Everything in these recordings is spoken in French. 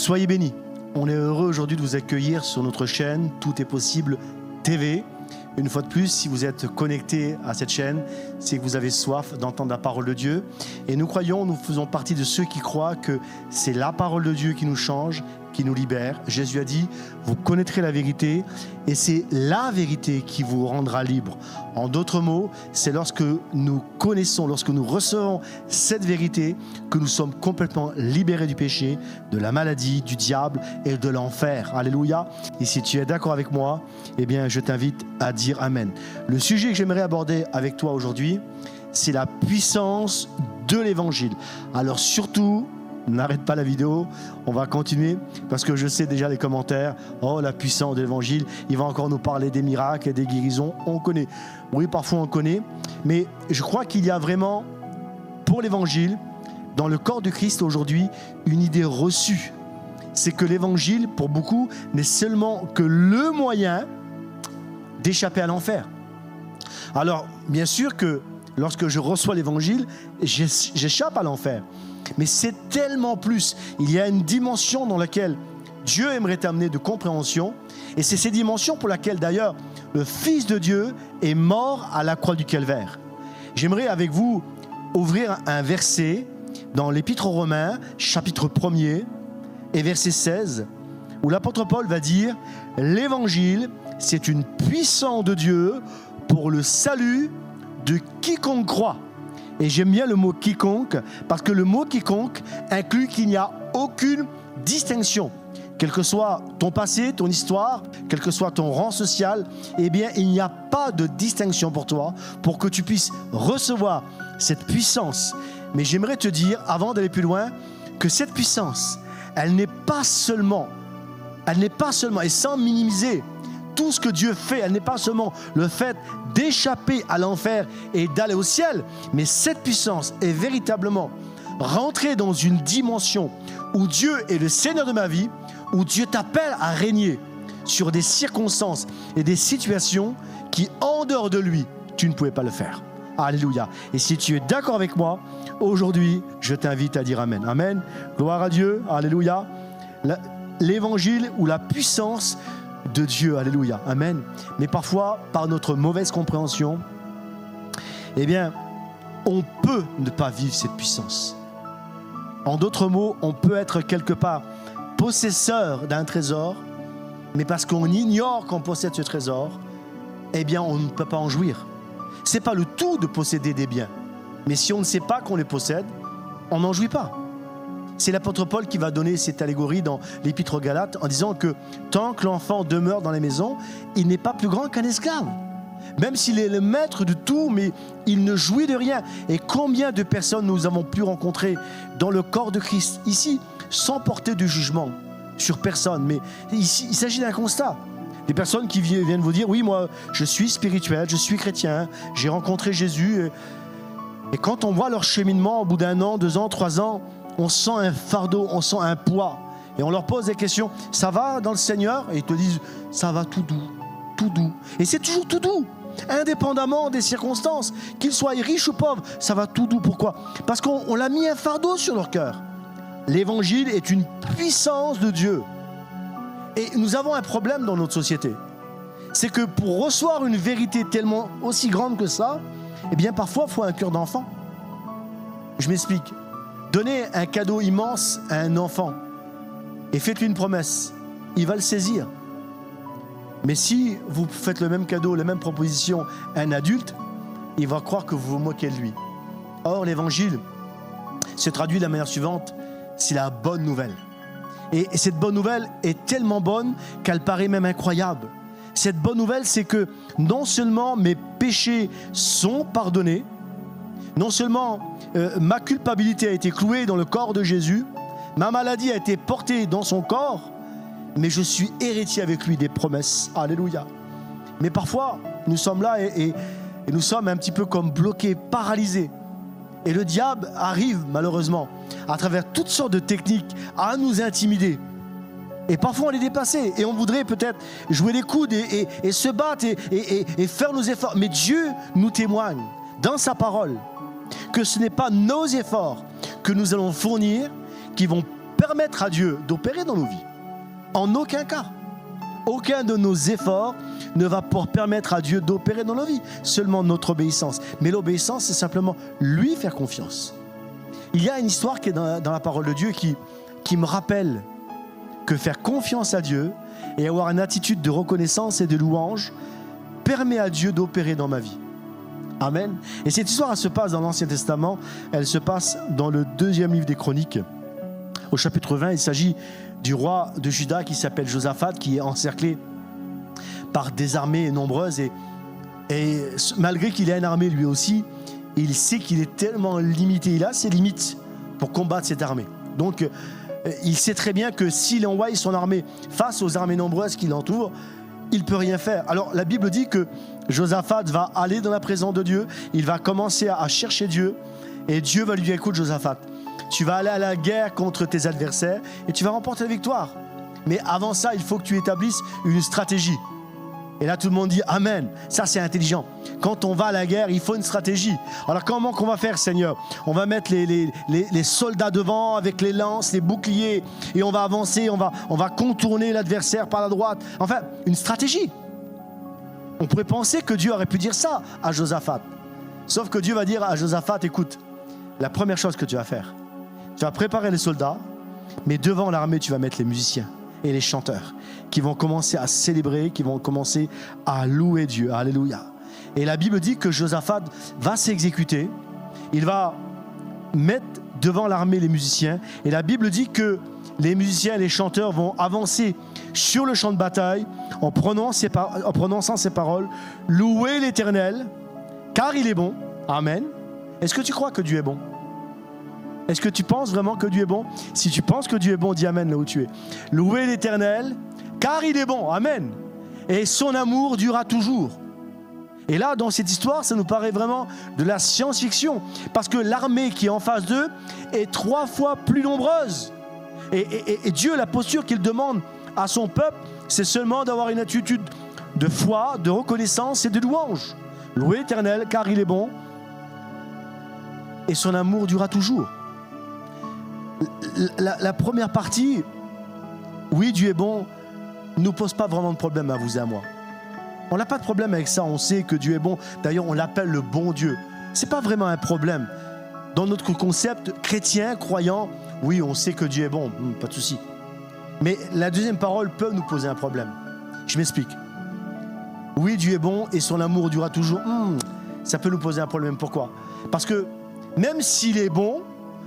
Soyez bénis. On est heureux aujourd'hui de vous accueillir sur notre chaîne Tout est possible TV. Une fois de plus, si vous êtes connecté à cette chaîne, c'est que vous avez soif d'entendre la parole de Dieu. Et nous croyons, nous faisons partie de ceux qui croient que c'est la parole de Dieu qui nous change, qui nous libère. Jésus a dit, vous connaîtrez la vérité et c'est la vérité qui vous rendra libre. En d'autres mots, c'est lorsque nous connaissons, lorsque nous recevons cette vérité que nous sommes complètement libérés du péché, de la maladie, du diable et de l'enfer. Alléluia. Et si tu es d'accord avec moi, eh bien, je t'invite à dire Amen. Le sujet que j'aimerais aborder avec toi aujourd'hui, c'est la puissance de l'Évangile. Alors surtout, n'arrête pas la vidéo, on va continuer parce que je sais déjà les commentaires. Oh, la puissance de l'Évangile, il va encore nous parler des miracles et des guérisons. On connaît. Oui, parfois on connaît, mais je crois qu'il y a vraiment, pour l'Évangile, dans le corps de Christ aujourd'hui, une idée reçue. C'est que l'Évangile, pour beaucoup, n'est seulement que le moyen d'échapper à l'enfer. Alors, bien sûr que lorsque je reçois l'Évangile, j'échappe à l'enfer. Mais c'est tellement plus. Il y a une dimension dans laquelle Dieu aimerait t'amener de compréhension. Et c'est cette dimension pour laquelle d'ailleurs le Fils de Dieu est mort à la croix du Calvaire. J'aimerais avec vous ouvrir un verset dans l'Épître aux Romains, chapitre 1er et verset 16, où l'apôtre Paul va dire « L'Évangile, c'est une puissance de Dieu pour le salut de quiconque croit. » Et j'aime bien le mot « quiconque » parce que le mot « quiconque » inclut qu'il n'y a aucune distinction. Quel que soit ton passé, ton histoire, quel que soit ton rang social, eh bien, il n'y a pas de distinction pour toi pour que tu puisses recevoir cette puissance. Mais j'aimerais te dire, avant d'aller plus loin, que cette puissance, elle n'est pas seulement, et sans minimiser tout ce que Dieu fait, elle n'est pas seulement le fait d'échapper à l'enfer et d'aller au ciel, mais cette puissance est véritablement rentrée dans une dimension où Dieu est le Seigneur de ma vie, où Dieu t'appelle à régner sur des circonstances et des situations qui, en dehors de lui, tu ne pouvais pas le faire. Alléluia. Et si tu es d'accord avec moi, aujourd'hui, je t'invite à dire Amen. Amen. Gloire à Dieu. Alléluia. L'évangile ou la puissance de Dieu, alléluia, amen. Mais parfois, par notre mauvaise compréhension, eh bien, on peut ne pas vivre cette puissance. En d'autres mots, on peut être quelque part possesseur d'un trésor, mais parce qu'on ignore qu'on possède ce trésor, eh bien, on ne peut pas en jouir. C'est pas le tout de posséder des biens, mais si on ne sait pas qu'on les possède, on n'en jouit pas. C'est l'apôtre Paul qui va donner cette allégorie dans l'Épître aux Galates en disant que tant que l'enfant demeure dans les maisons, il n'est pas plus grand qu'un esclave. Même s'il est le maître de tout, mais il ne jouit de rien. Et combien de personnes nous avons pu rencontrer dans le corps de Christ, ici, sans porter de jugement sur personne. Mais ici, il s'agit d'un constat. Des personnes qui viennent vous dire, oui, moi, je suis spirituel, je suis chrétien, j'ai rencontré Jésus. Et quand on voit leur cheminement au bout d'1 an, 2 ans, 3 ans, on sent un fardeau, on sent un poids. Et on leur pose des questions. Ça va dans le Seigneur? Et ils te disent, ça va tout doux, tout doux. Et c'est toujours tout doux, indépendamment des circonstances. Qu'ils soient riches ou pauvres, ça va tout doux. Pourquoi? Parce qu'on l'a mis un fardeau sur leur cœur. L'évangile est une puissance de Dieu. Et nous avons un problème dans notre société. C'est que pour recevoir une vérité tellement aussi grande que ça, eh bien parfois il faut un cœur d'enfant. Je m'explique. Donnez un cadeau immense à un enfant et faites-lui une promesse. Il va le saisir. Mais si vous faites le même cadeau, la même proposition à un adulte, il va croire que vous vous moquez de lui. Or, l'évangile se traduit de la manière suivante, c'est la bonne nouvelle. Et cette bonne nouvelle est tellement bonne qu'elle paraît même incroyable. Cette bonne nouvelle, c'est que non seulement mes péchés sont pardonnés, non seulement ma culpabilité a été clouée dans le corps de Jésus, ma maladie a été portée dans son corps, mais je suis héritier avec lui des promesses. Alléluia. Mais parfois, nous sommes là et nous sommes un petit peu comme bloqués, paralysés. Et le diable arrive malheureusement à travers toutes sortes de techniques à nous intimider. Et parfois on est dépassé et on voudrait peut-être jouer des coudes et se battre et faire nos efforts. Mais Dieu nous témoigne dans sa parole que ce n'est pas nos efforts que nous allons fournir qui vont permettre à Dieu d'opérer dans nos vies. En aucun cas. Aucun de nos efforts ne va pouvoir permettre à Dieu d'opérer dans nos vies. Seulement notre obéissance. Mais l'obéissance, c'est simplement lui faire confiance. Il y a une histoire qui est dans la parole de Dieu qui me rappelle que faire confiance à Dieu et avoir une attitude de reconnaissance et de louange permet à Dieu d'opérer dans ma vie. Amen. Et cette histoire, elle se passe dans l'Ancien Testament. Elle se passe dans le 2e livre des Chroniques. Au chapitre 20, il s'agit du roi de Juda qui s'appelle Josaphat, qui est encerclé par des armées nombreuses. Et malgré qu'il ait une armée lui aussi, il sait qu'il est tellement limité. Il a ses limites pour combattre cette armée. Donc, il sait très bien que s'il envoie son armée face aux armées nombreuses qui l'entourent, il ne peut rien faire. Alors, la Bible dit que Josaphat va aller dans la présence de Dieu. Il va commencer à chercher Dieu. Et Dieu va lui dire, écoute Josaphat, tu vas aller à la guerre contre tes adversaires et tu vas remporter la victoire. Mais avant ça, il faut que tu établisses une stratégie. Et là, tout le monde dit Amen. Ça, c'est intelligent. Quand on va à la guerre, il faut une stratégie. Alors, comment qu'on va faire, Seigneur? On va mettre les soldats devant avec les lances, les boucliers, et on va avancer, on va contourner l'adversaire par la droite. Enfin, une stratégie. On pourrait penser que Dieu aurait pu dire ça à Josaphat. Sauf que Dieu va dire à Josaphat, écoute, la première chose que tu vas faire, tu vas préparer les soldats, mais devant l'armée, tu vas mettre les musiciens et les chanteurs qui vont commencer à célébrer, qui vont commencer à louer Dieu. Alléluia. Et la Bible dit que Josaphat va s'exécuter. Il va mettre devant l'armée les musiciens. Et la Bible dit que les musiciens et les chanteurs vont avancer sur le champ de bataille en prononçant ces paroles. Louez l'Éternel, car il est bon. Amen. Est-ce que tu crois que Dieu est bon? Est-ce que tu penses vraiment que Dieu est bon? Si tu penses que Dieu est bon, dis Amen là où tu es. Louez l'Éternel, car il est bon. Amen. Et son amour durera toujours. Et là, dans cette histoire, ça nous paraît vraiment de la science-fiction. Parce que l'armée qui est en face d'eux est 3 fois plus nombreuse. Et Dieu, la posture qu'il demande à son peuple, c'est seulement d'avoir une attitude de foi, de reconnaissance et de louange. Louez l'Éternel, car il est bon. Et son amour durera toujours. La première partie, oui, Dieu est bon, ne nous pose pas vraiment de problème à vous et à moi. On n'a pas de problème avec ça, on sait que Dieu est bon. D'ailleurs, on l'appelle le bon Dieu. Ce n'est pas vraiment un problème. Dans notre concept chrétien, croyant, oui, on sait que Dieu est bon, pas de souci. Mais la deuxième parole peut nous poser un problème. Je m'explique. Oui, Dieu est bon et son amour durera toujours. Ça peut nous poser un problème. Pourquoi? Parce que même s'il est bon,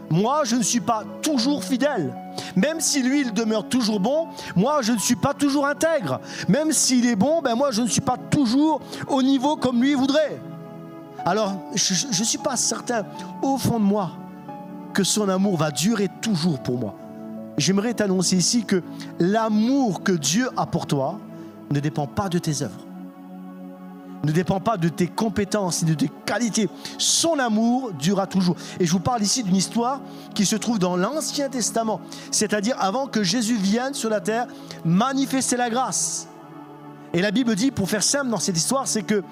moi, je ne suis pas toujours fidèle. Même si lui, il demeure toujours bon, moi, je ne suis pas toujours intègre. Même s'il est bon, moi, je ne suis pas toujours au niveau comme lui voudrait. Alors, je ne suis pas certain, au fond de moi, que son amour va durer toujours pour moi. J'aimerais t'annoncer ici que l'amour que Dieu a pour toi ne dépend pas de tes œuvres. Ne dépend pas de tes compétences et de tes qualités. Son amour durera toujours. Et je vous parle ici d'une histoire qui se trouve dans l'Ancien Testament. C'est-à-dire avant que Jésus vienne sur la terre manifester la grâce. Et la Bible dit, pour faire simple dans cette histoire, c'est que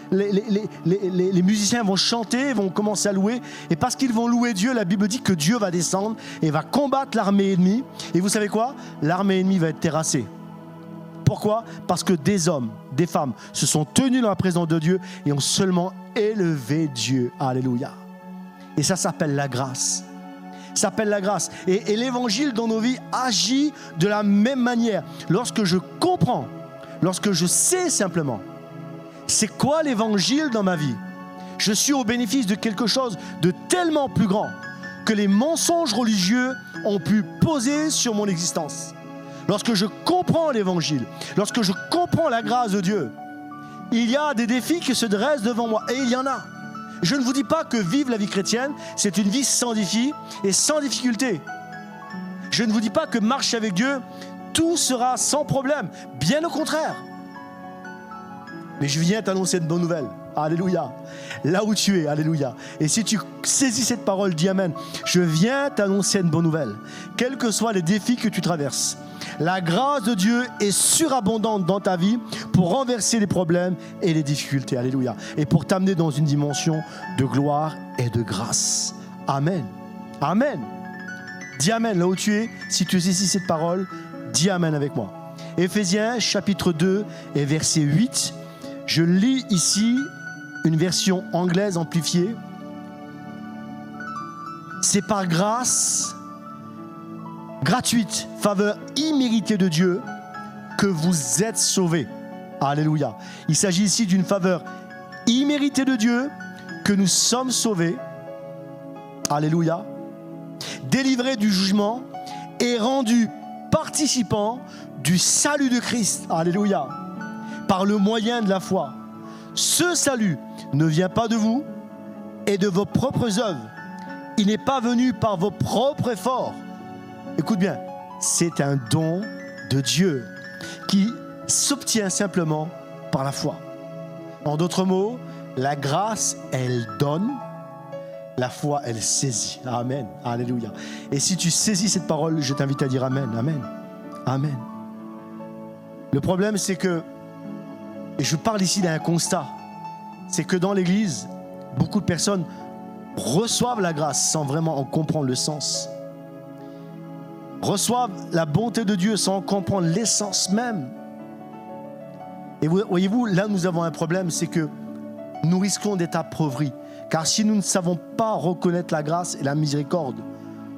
les musiciens vont chanter, vont commencer à louer. Et parce qu'ils vont louer Dieu, la Bible dit que Dieu va descendre et va combattre l'armée ennemie. Et vous savez quoi? L'armée ennemie va être terrassée. Pourquoi? Parce que des hommes, des femmes se sont tenus dans la présence de Dieu et ont seulement élevé Dieu. Alléluia. Et ça s'appelle la grâce. Ça s'appelle la grâce. Et l'évangile dans nos vies agit de la même manière. Lorsque je comprends, lorsque je sais simplement, c'est quoi l'évangile dans ma vie? Je suis au bénéfice de quelque chose de tellement plus grand que les mensonges religieux ont pu poser sur mon existence. Lorsque je comprends l'évangile, lorsque je comprends la grâce de Dieu, il y a des défis qui se dressent devant moi. Et il y en a. Je ne vous dis pas que vivre la vie chrétienne, c'est une vie sans défi et sans difficulté. Je ne vous dis pas que marcher avec Dieu, tout sera sans problème. Bien au contraire. Mais je viens t'annoncer une bonne nouvelle. Alléluia. Là où tu es, alléluia. Et si tu saisis cette parole, dis Amen. Je viens t'annoncer une bonne nouvelle. Quels que soient les défis que tu traverses, la grâce de Dieu est surabondante dans ta vie pour renverser les problèmes et les difficultés. Alléluia. Et pour t'amener dans une dimension de gloire et de grâce. Amen. Amen. Dis Amen là où tu es. Si tu saisis cette parole, dis Amen avec moi. Éphésiens chapitre 2 et verset 8. Je lis ici une version anglaise amplifiée. C'est par grâce gratuite, faveur imméritée de Dieu que vous êtes sauvés. Alléluia. Il s'agit ici d'une faveur imméritée de Dieu que nous sommes sauvés. Alléluia. Délivrés du jugement et rendus participants du salut de Christ. Alléluia. Par le moyen de la foi. Ce salut ne vient pas de vous et de vos propres œuvres. Il n'est pas venu par vos propres efforts. Écoute bien, c'est un don de Dieu qui s'obtient simplement par la foi. En d'autres mots, la grâce, elle donne, la foi, elle saisit. Amen. Alléluia. Et si tu saisis cette parole, je t'invite à dire Amen. Amen. Amen. Le problème, c'est que, et je parle ici d'un constat, c'est que dans l'Église, beaucoup de personnes reçoivent la grâce sans vraiment en comprendre le sens. Reçoivent la bonté de Dieu sans en comprendre l'essence même. Et voyez-vous, là nous avons un problème, c'est que nous risquons d'être appauvris. Car si nous ne savons pas reconnaître la grâce et la miséricorde,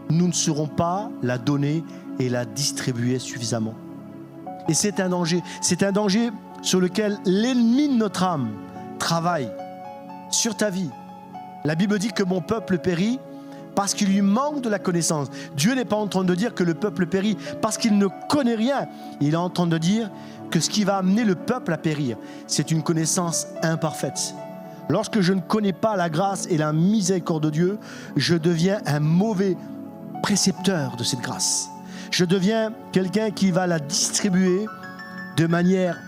nous ne saurons pas la donner et la distribuer suffisamment. Et c'est un danger sur lequel l'ennemi de notre âme travaille sur ta vie. La Bible dit que mon peuple périt parce qu'il lui manque de la connaissance. Dieu n'est pas en train de dire que le peuple périt parce qu'il ne connaît rien. Il est en train de dire que ce qui va amener le peuple à périr, c'est une connaissance imparfaite. Lorsque je ne connais pas la grâce et la miséricorde de Dieu, je deviens un mauvais précepteur de cette grâce. Je deviens quelqu'un qui va la distribuer de manière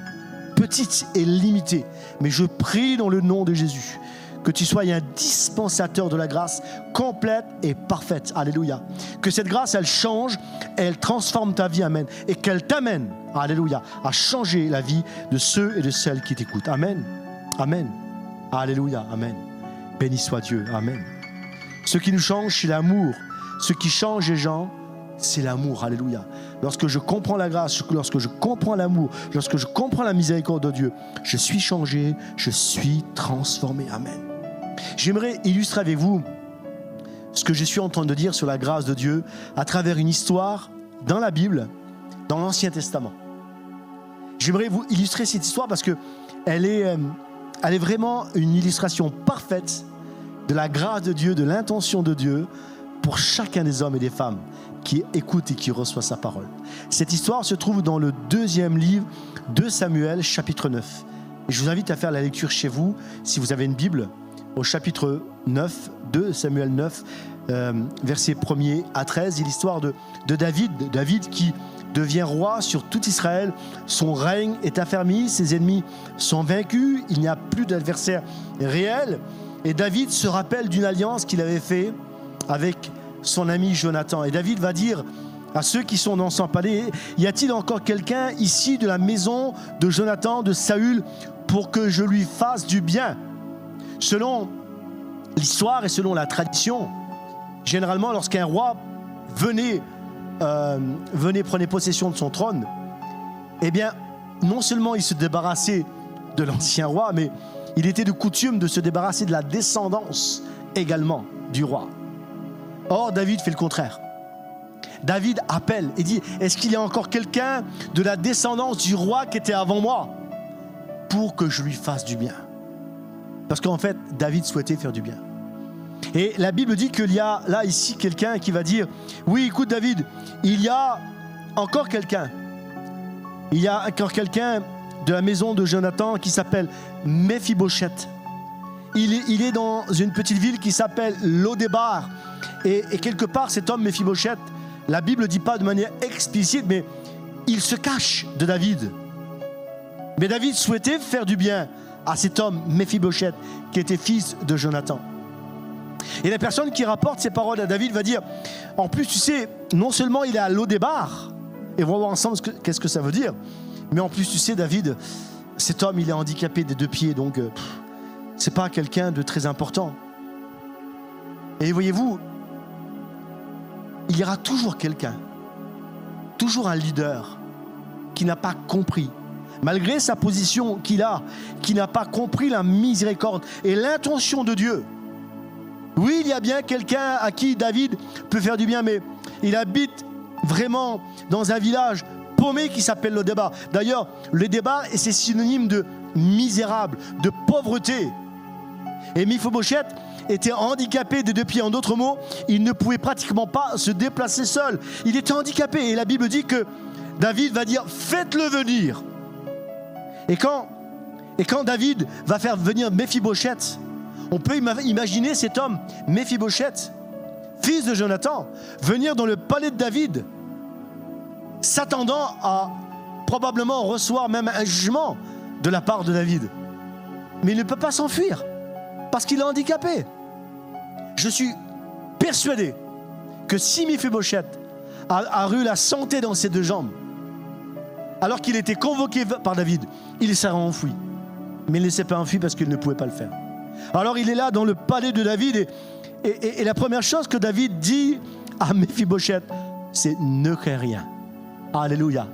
petite et limitée. Mais je prie dans le nom de Jésus que tu sois un dispensateur de la grâce complète et parfaite. Alléluia. Que cette grâce, elle change, elle transforme ta vie. Amen. Et qu'elle t'amène, alléluia, à changer la vie de ceux et de celles qui t'écoutent. Amen. Amen. Alléluia. Amen. Béni soit Dieu. Amen. Ce qui nous change, c'est l'amour. Ce qui change les gens, c'est l'amour. Alléluia. Lorsque je comprends la grâce, lorsque je comprends l'amour, lorsque je comprends la miséricorde de Dieu, je suis changé, je suis transformé. Amen. J'aimerais illustrer avec vous ce que je suis en train de dire sur la grâce de Dieu à travers une histoire dans la Bible, dans l'Ancien Testament. J'aimerais vous illustrer cette histoire parce qu'elle est vraiment une illustration parfaite de la grâce de Dieu, de l'intention de Dieu pour chacun des hommes et des femmes qui écoutent et qui reçoivent sa parole. Cette histoire se trouve dans le 2e livre de Samuel, chapitre 9. Et je vous invite à faire la lecture chez vous, si vous avez une Bible, au chapitre 9, 2 Samuel 9, versets 1er à 13. Il y a l'histoire de David. David qui devient roi sur tout Israël. Son règne est affermi, ses ennemis sont vaincus, il n'y a plus d'adversaire réel. Et David se rappelle d'une alliance qu'il avait faite avec son ami Jonathan. Et David va dire à ceux qui sont dans son palais, y a-t-il encore quelqu'un ici de la maison de Jonathan, de Saül, pour que je lui fasse du bien? Selon l'histoire et selon la tradition, généralement lorsqu'un roi prenait possession de son trône, eh bien, non seulement il se débarrassait de l'ancien roi, mais il était de coutume de se débarrasser de la descendance également du roi. Or, David fait le contraire. David appelle et dit, est-ce qu'il y a encore quelqu'un de la descendance du roi qui était avant moi pour que je lui fasse du bien? Parce qu'en fait, David souhaitait faire du bien. Et la Bible dit qu'il y a là, ici, quelqu'un qui va dire, oui, écoute David, il y a encore quelqu'un. Il y a encore quelqu'un de la maison de Jonathan qui s'appelle Méphibosheth. Il est dans une petite ville qui s'appelle Lodébar. Et quelque part, cet homme Méphibosheth, la Bible ne dit pas de manière explicite, mais il se cache de David. Mais David souhaitait faire du bien à cet homme Méphibosheth, qui était fils de Jonathan. Et la personne qui rapporte ces paroles à David va dire, en plus, tu sais, non seulement il est à Lodébar, et on va voir ensemble qu'est-ce que ça veut dire, mais en plus, tu sais, David, cet homme, il est handicapé des 2 pieds, donc c'est pas quelqu'un de très important. Et voyez-vous, il y aura toujours quelqu'un, toujours un leader qui n'a pas compris, malgré sa position qu'il a, qui n'a pas compris la miséricorde et l'intention de Dieu. Oui, il y a bien quelqu'un à qui David peut faire du bien, mais il habite vraiment dans un village paumé qui s'appelle Lo-Débar. D'ailleurs, le Débar, c'est synonyme de misérable, de pauvreté. Et Méphibosheth était handicapé des deux pieds. En d'autres mots, il ne pouvait pratiquement pas se déplacer seul. Il était handicapé. Et la Bible dit que David va dire « Faites-le venir ». Et quand David va faire venir Méphibosheth, on peut imaginer cet homme, Méphibosheth, fils de Jonathan, venir dans le palais de David, s'attendant à probablement recevoir même un jugement de la part de David. Mais il ne peut pas s'enfuir, parce qu'il est handicapé. Je suis persuadé que si Méphibosheth a eu la santé dans ses deux jambes, alors qu'il était convoqué par David, il serait enfui. Mais il ne s'est pas enfui parce qu'il ne pouvait pas le faire. Alors il est là dans le palais de David et la première chose que David dit à Méphibosheth, c'est « ne crains rien ». Alléluia.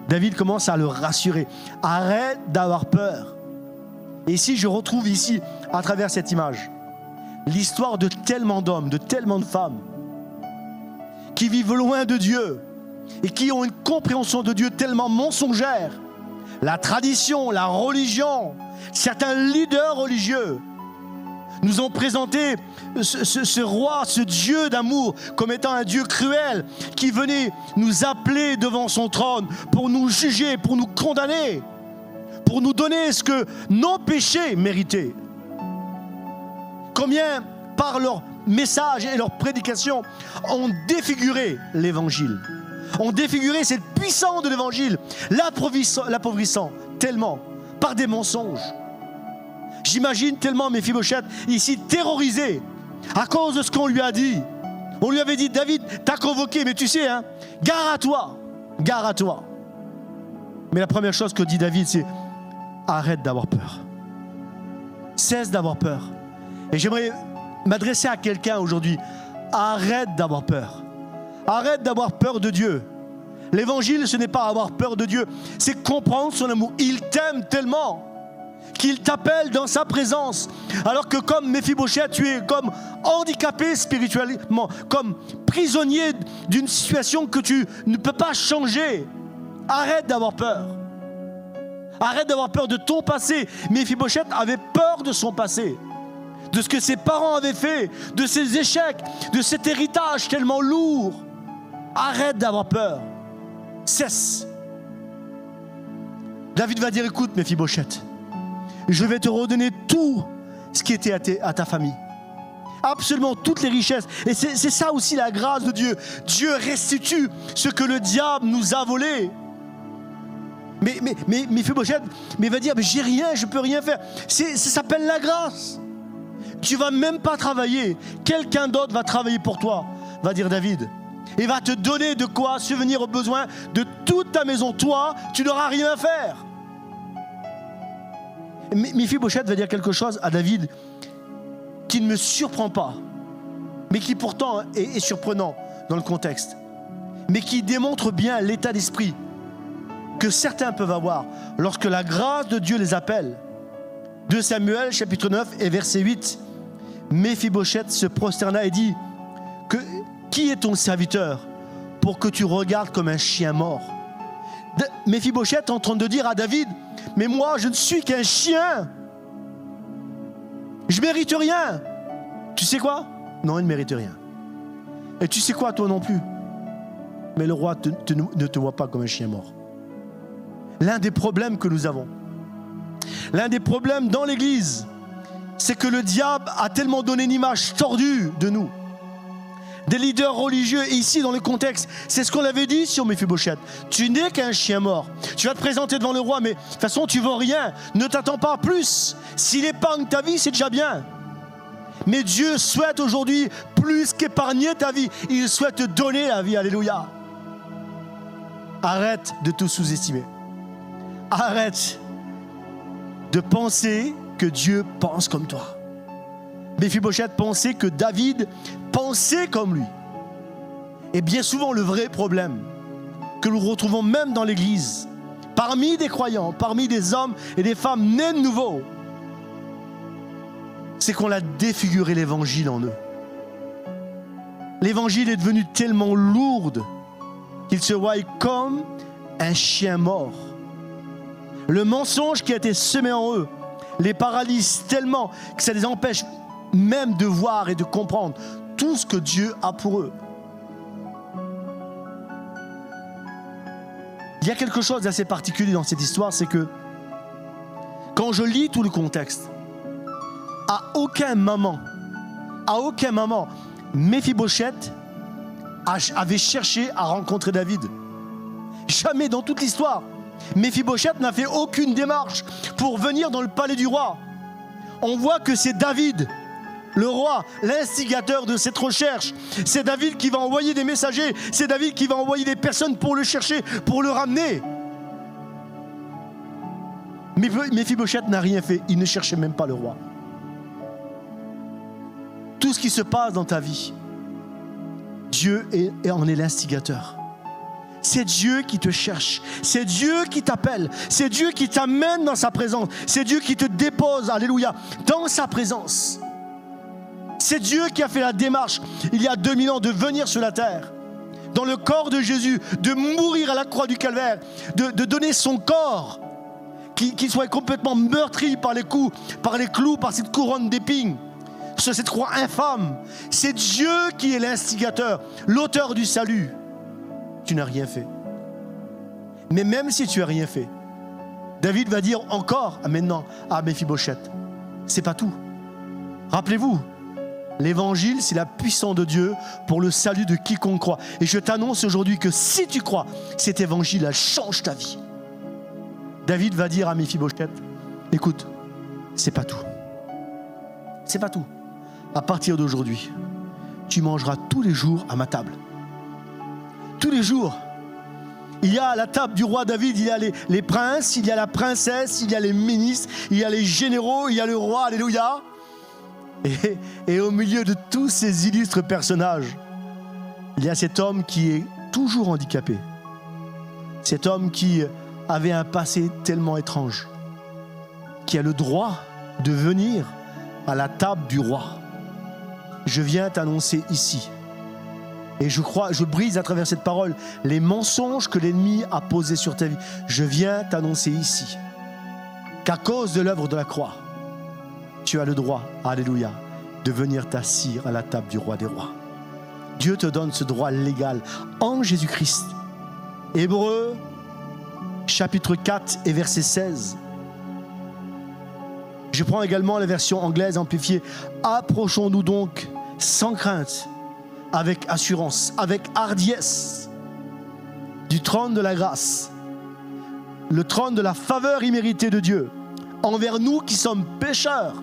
David commence à le rassurer. Arrête d'avoir peur. Et ici, je retrouve ici, à travers cette image, l'histoire de tellement d'hommes, de tellement de femmes qui vivent loin de Dieu et qui ont une compréhension de Dieu tellement mensongère. La tradition, la religion, certains leaders religieux nous ont présenté ce roi, ce Dieu d'amour comme étant un Dieu cruel qui venait nous appeler devant son trône pour nous juger, pour nous condamner, pour nous donner ce que nos péchés méritaient. Combien, par leur message et leur prédication, ont défiguré l'Évangile, ont défiguré cette puissance de l'Évangile, l'appauvrissant tellement par des mensonges. J'imagine tellement Méphibosheth ici terrorisé à cause de ce qu'on lui a dit. On lui avait dit, David t'a convoqué, mais tu sais, hein, gare à toi, gare à toi. Mais la première chose que dit David, c'est arrête d'avoir peur. Cesse d'avoir peur. Et j'aimerais m'adresser à quelqu'un aujourd'hui. Arrête d'avoir peur. Arrête d'avoir peur de Dieu. L'évangile, ce n'est pas avoir peur de Dieu, c'est comprendre son amour. Il t'aime tellement qu'il t'appelle dans sa présence. Alors que comme Méphibosheth, tu es comme handicapé spirituellement, comme prisonnier d'une situation que tu ne peux pas changer. Arrête d'avoir peur. Arrête d'avoir peur de ton passé. Méphibosheth avait peur de son passé, de ce que ses parents avaient fait, de ses échecs, de cet héritage tellement lourd. Arrête d'avoir peur. Cesse. David va dire, écoute Méphibosheth, je vais te redonner tout ce qui était à ta famille. Absolument toutes les richesses. Et c'est ça aussi la grâce de Dieu. Dieu restitue ce que le diable nous a volé. Mais Méphibosheth va dire, mais j'ai rien, je peux rien faire. Ça s'appelle la grâce. Tu vas même pas travailler. Quelqu'un d'autre va travailler pour toi, va dire David. Et va te donner de quoi subvenir aux besoins de toute ta maison. Toi, tu n'auras rien à faire. Méphibosheth va dire quelque chose à David qui ne me surprend pas, mais qui pourtant est surprenant dans le contexte, mais qui démontre bien l'état d'esprit que certains peuvent avoir lorsque la grâce de Dieu les appelle. 2 Samuel chapitre 9 et verset 8, Méphibosheth se prosterna et dit que qui est ton serviteur pour que tu regardes comme un chien mort? Méphibosheth est en train de dire à David, mais moi je ne suis qu'un chien, je mérite rien. Tu sais quoi? Non, il ne mérite rien. Et tu sais quoi, toi non plus? Mais le roi ne te voit pas comme un chien mort. L'un des problèmes que nous avons, l'un des problèmes dans l'Église, c'est que le diable a tellement donné une image tordue de nous. Des leaders religieux, et ici dans le contexte, c'est ce qu'on avait dit sur Méphibosheth. Tu n'es qu'un chien mort. Tu vas te présenter devant le roi, mais de toute façon tu ne vaux rien. Ne t'attends pas à plus. S'il épargne ta vie, c'est déjà bien. Mais Dieu souhaite aujourd'hui plus qu'épargner ta vie. Il souhaite te donner la vie. Alléluia. Arrête de tout sous-estimer. Arrête de penser que Dieu pense comme toi. Méphibosheth pensait que David pensait comme lui. Et bien souvent, le vrai problème que nous retrouvons même dans l'Église, parmi des croyants, parmi des hommes et des femmes nés de nouveau, c'est qu'on a défiguré l'Évangile en eux. L'Évangile est devenu tellement lourd qu'ils se voient comme un chien mort. Le mensonge qui a été semé en eux les paralyse tellement que ça les empêche même de voir et de comprendre tout ce que Dieu a pour eux. Il y a quelque chose d'assez particulier dans cette histoire, c'est que quand je lis tout le contexte, à aucun moment, Méphibosheth avait cherché à rencontrer David. Jamais dans toute l'histoire. Méphibosheth n'a fait aucune démarche pour venir dans le palais du roi. On voit que c'est David, le roi, l'instigateur de cette recherche. C'est David qui va envoyer des messagers. C'est David qui va envoyer des personnes pour le chercher, pour le ramener. Méphibosheth n'a rien fait. Il ne cherchait même pas le roi. Tout ce qui se passe dans ta vie, Dieu en est l'instigateur. C'est Dieu qui te cherche, c'est Dieu qui t'appelle, c'est Dieu qui t'amène dans sa présence, c'est Dieu qui te dépose, alléluia, dans sa présence. C'est Dieu qui a fait la démarche, il y a 2000 ans, de venir sur la terre, dans le corps de Jésus, de mourir à la croix du calvaire, de donner son corps, qu'il soit complètement meurtri par les coups, par les clous, par cette couronne d'épines, sur cette croix infâme. C'est Dieu qui est l'instigateur, l'auteur du salut. Tu n'as rien fait. Mais même si tu n'as rien fait, David va dire encore maintenant à Méphibosheth, c'est pas tout. Rappelez-vous, l'évangile, c'est la puissance de Dieu pour le salut de quiconque croit. Et je t'annonce aujourd'hui que si tu crois, cet évangile, elle change ta vie. David va dire à Méphibosheth, écoute, c'est pas tout. C'est pas tout. À partir d'aujourd'hui, tu mangeras tous les jours à ma table. Tous les jours. Il y a à la table du roi David, il y a les princes, il y a la princesse, il y a les ministres, il y a les généraux, il y a le roi, alléluia. Et au milieu de tous ces illustres personnages, il y a cet homme qui est toujours handicapé. Cet homme qui avait un passé tellement étrange, qui a le droit de venir à la table du roi. Je viens t'annoncer ici. Et je brise à travers cette parole les mensonges que l'ennemi a posés sur ta vie. Je viens t'annoncer ici qu'à cause de l'œuvre de la croix, tu as le droit, alléluia, de venir t'assire à la table du roi des rois. Dieu te donne ce droit légal en Jésus-Christ. Hébreux, chapitre 4 et verset 16. Je prends également la version anglaise amplifiée. Approchons-nous donc sans crainte, avec assurance, avec hardiesse, du trône de la grâce, le trône de la faveur imméritée de Dieu, envers nous qui sommes pécheurs,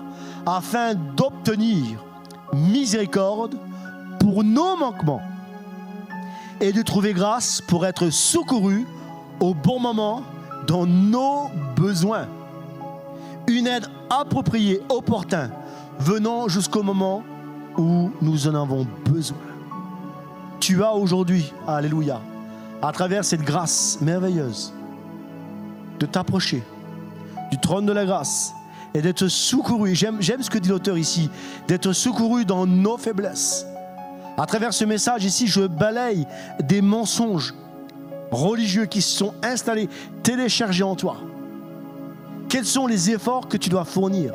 afin d'obtenir miséricorde pour nos manquements et de trouver grâce pour être secourus au bon moment dans nos besoins. Une aide appropriée, opportune, venant jusqu'au moment où nous en avons besoin. Tu as aujourd'hui, alléluia, à travers cette grâce merveilleuse, de t'approcher du trône de la grâce et d'être secouru. J'aime ce que dit l'auteur ici, d'être secouru dans nos faiblesses. À travers ce message ici, je balaye des mensonges religieux qui se sont installés, téléchargés en toi. Quels sont les efforts que tu dois fournir?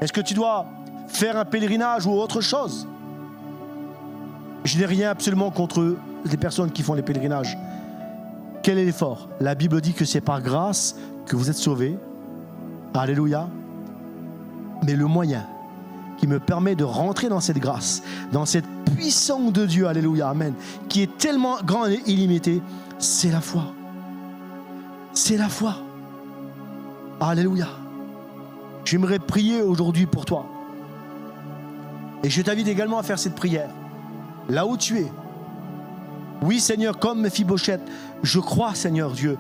Est-ce que tu dois faire un pèlerinage ou autre chose? Je n'ai rien absolument contre les personnes qui font les pèlerinages. Quel est l'effort? La Bible dit que c'est par grâce que vous êtes sauvés. Alléluia. Mais le moyen qui me permet de rentrer dans cette grâce, dans cette puissance de Dieu, alléluia, amen, qui est tellement grande et illimitée, c'est la foi. C'est la foi. Alléluia. J'aimerais prier aujourd'hui pour toi. Et je t'invite également à faire cette prière. Là où tu es. Oui, Seigneur, comme Méphibosheth, je crois, Seigneur Dieu,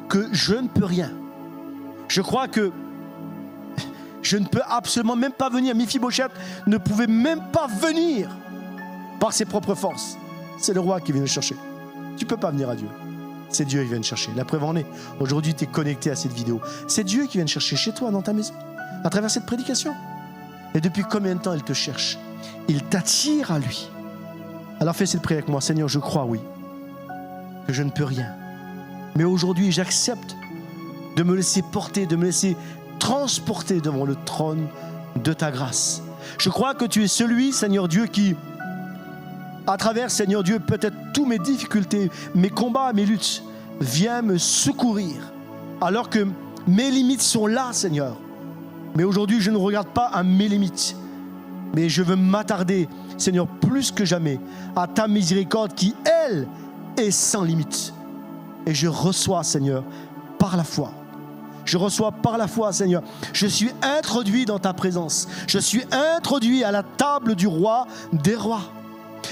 que je ne peux rien. Je crois que je ne peux absolument même pas venir. Méphibosheth ne pouvait même pas venir par ses propres forces. C'est le roi qui vient le chercher. Tu ne peux pas venir à Dieu. C'est Dieu qui vient te chercher. La preuve en est. Aujourd'hui, tu es connecté à cette vidéo. C'est Dieu qui vient te chercher chez toi, dans ta maison, à travers cette prédication. Et depuis combien de temps il te cherche? Il t'attire à lui. Alors fais cette prière avec moi. Seigneur, je crois, oui, que je ne peux rien. Mais aujourd'hui, j'accepte de me laisser porter, de me laisser transporter devant le trône de ta grâce. Je crois que tu es celui, Seigneur Dieu, qui, à travers, Seigneur Dieu, peut-être toutes mes difficultés, mes combats, mes luttes, viens me secourir. Alors que mes limites sont là, Seigneur. Mais aujourd'hui, je ne regarde pas à mes limites, mais je veux m'attarder, Seigneur, plus que jamais, à ta miséricorde qui, elle, est sans limite. Et je reçois, Seigneur, par la foi. Je reçois par la foi, Seigneur. Je suis introduit dans ta présence. Je suis introduit à la table du roi des rois.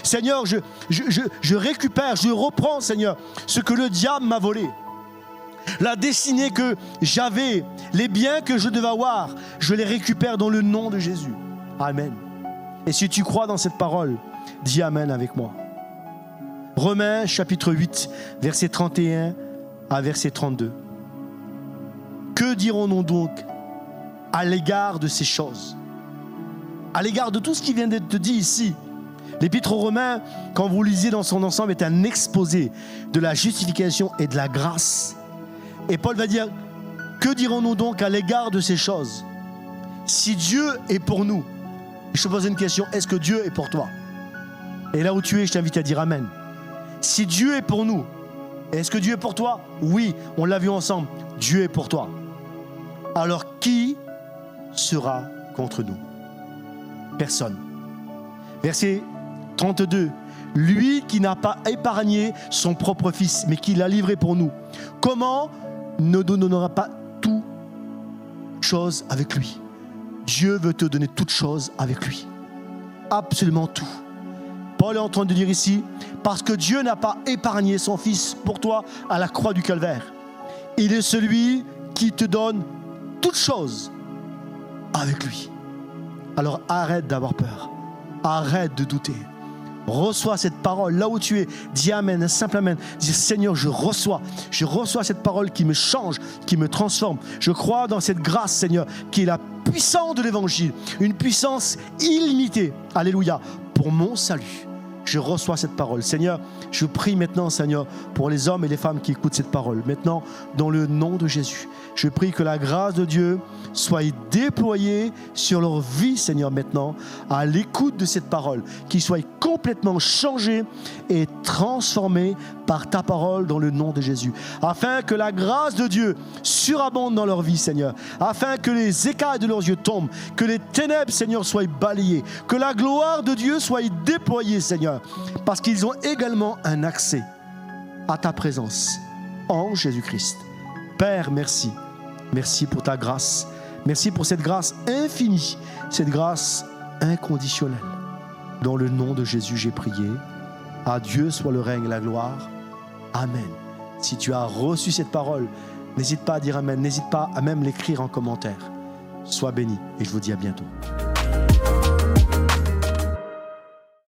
Seigneur, je récupère, je reprends, Seigneur, ce que le diable m'a volé. La destinée que j'avais, les biens que je devais avoir, je les récupère dans le nom de Jésus. Amen. Et si tu crois dans cette parole, dis Amen avec moi. Romains chapitre 8, verset 31 à verset 32. Que dirons-nous donc à l'égard de ces choses? À l'égard de tout ce qui vient d'être dit ici. L'Épître aux Romains, quand vous lisez dans son ensemble, est un exposé de la justification et de la grâce. Et Paul va dire, que dirons-nous donc à l'égard de ces choses? Si Dieu est pour nous, je te pose une question, est-ce que Dieu est pour toi? Et là où tu es, je t'invite à dire Amen. Si Dieu est pour nous, est-ce que Dieu est pour toi? Oui, on l'a vu ensemble, Dieu est pour toi. Alors qui sera contre nous? Personne. Verset 32. Lui qui n'a pas épargné son propre fils, mais qui l'a livré pour nous, comment ne donnera pas toute chose avec lui? Dieu veut te donner toute chose avec lui. Absolument tout. Paul est en train de dire ici, parce que Dieu n'a pas épargné son fils pour toi à la croix du calvaire. Il est celui qui te donne toutes choses avec lui. Alors arrête d'avoir peur. Arrête de douter. Reçois cette parole là où tu es. Dis Amen, un simple Amen. Dis Seigneur, je reçois cette parole qui me change, qui me transforme. Je crois dans cette grâce, Seigneur, qui est la puissance de l'évangile. Une puissance illimitée. Alléluia. Pour mon salut. Je reçois cette parole. Seigneur, je prie maintenant, Seigneur, pour les hommes et les femmes qui écoutent cette parole. Maintenant, dans le nom de Jésus, je prie que la grâce de Dieu soit déployée sur leur vie, Seigneur, maintenant, à l'écoute de cette parole, qu'ils soient complètement changés et transformés par ta parole dans le nom de Jésus. Afin que la grâce de Dieu surabonde dans leur vie, Seigneur. Afin que les écailles de leurs yeux tombent, que les ténèbres, Seigneur, soient balayées, que la gloire de Dieu soit déployée, Seigneur, parce qu'ils ont également un accès à ta présence en Jésus-Christ. Père, merci. Merci pour ta grâce. Merci pour cette grâce infinie, cette grâce inconditionnelle. Dans le nom de Jésus, j'ai prié. À Dieu soit le règne et la gloire. Amen. Si tu as reçu cette parole, n'hésite pas à dire Amen. N'hésite pas à même l'écrire en commentaire. Sois béni et je vous dis à bientôt.